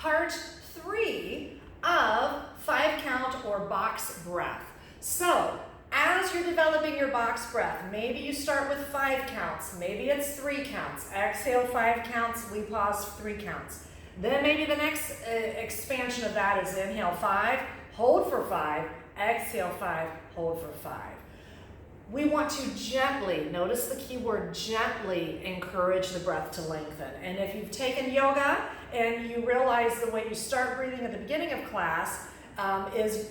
part 3 of 5 count or box breath. So as you're developing your box breath, maybe you start with 5 counts, maybe it's 3 counts. Exhale 5 counts, we pause 3 counts. Then maybe the next expansion of that is inhale 5, hold for 5, exhale 5, hold for 5. We want to gently, notice the key word, gently encourage the breath to lengthen. And if you've taken yoga and you realize the way you start breathing at the beginning of class is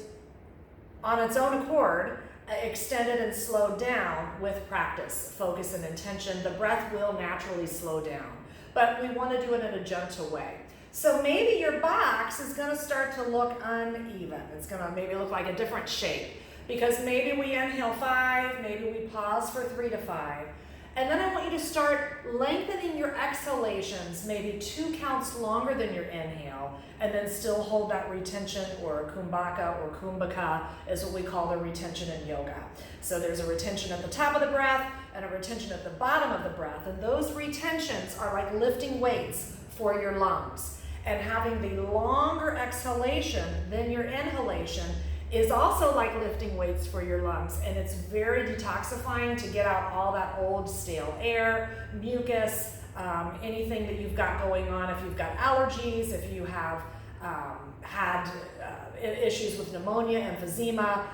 on its own accord, extended and slowed down with practice, focus, and intention, the breath will naturally slow down. But we want to do it in a gentle way. So maybe your box is going to start to look uneven. It's going to maybe look like a different shape because maybe we inhale 5, maybe we pause for 3 to 5. And then I want you to start lengthening your exhalations, maybe 2 counts longer than your inhale, and then still hold that retention, or kumbhaka or kumbhaka is what we call the retention in yoga. So there's a retention at the top of the breath and a retention at the bottom of the breath. And those retentions are like lifting weights for your lungs. And having the longer exhalation than your inhalation is also like lifting weights for your lungs, and it's very detoxifying to get out all that old stale air, mucus, anything that you've got going on. If you've got allergies, if you have had issues with pneumonia, emphysema,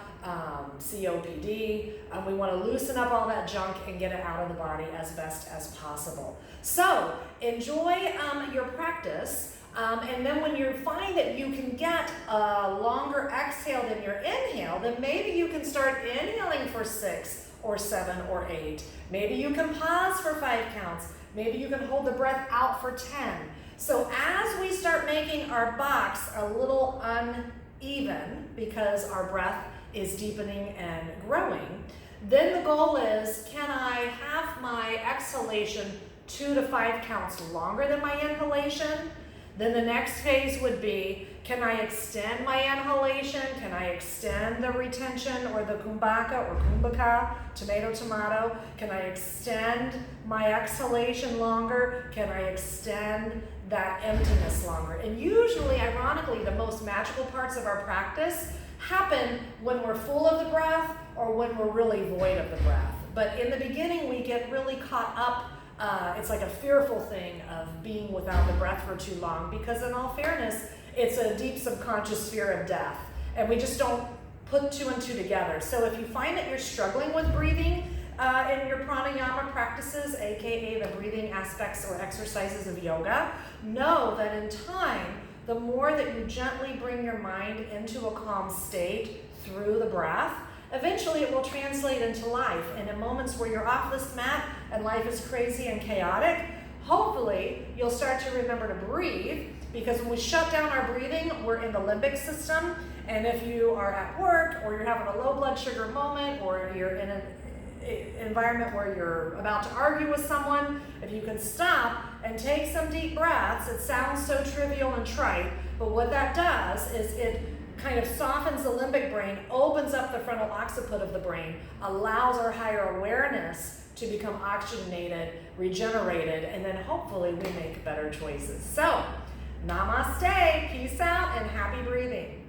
COPD, we want to loosen up all that junk and get it out of the body as best as possible. So enjoy your practice. And then when you find that you can get a longer exhale than your inhale, then maybe you can start inhaling for 6 or 7 or 8. Maybe you can pause for 5 counts. Maybe you can hold the breath out for 10. So as we start making our box a little uneven because our breath is deepening and growing, then the goal is, can I have my exhalation 2 to 5 counts longer than my inhalation? Then the next phase would be, can I extend my inhalation? Can I extend the retention or the kumbhaka or kumbhaka, tomato, tomato? Can I extend my exhalation longer? Can I extend that emptiness longer? And usually, ironically, the most magical parts of our practice happen when we're full of the breath or when we're really void of the breath. But in the beginning, we get really caught up. It's like a fearful thing of being without the breath for too long, because in all fairness, it's a deep subconscious fear of death, and we just don't put 2 and 2 together. So if you find that you're struggling with breathing in your pranayama practices, aka the breathing aspects or exercises of yoga, know that in time, the more that you gently bring your mind into a calm state through the breath, eventually it will translate into life. And in moments where you're off this mat and life is crazy and chaotic, hopefully you'll start to remember to breathe, because when we shut down our breathing, we're in the limbic system. And if you are at work, or you're having a low blood sugar moment, or you're in an environment where you're about to argue with someone, if you can stop and take some deep breaths, it sounds so trivial and trite, but what that does is it kind of softens the limbic brain, opens up the frontal occiput of the brain, allows our higher awareness to become oxygenated, regenerated, and then hopefully we make better choices. So, namaste, peace out, and happy breathing.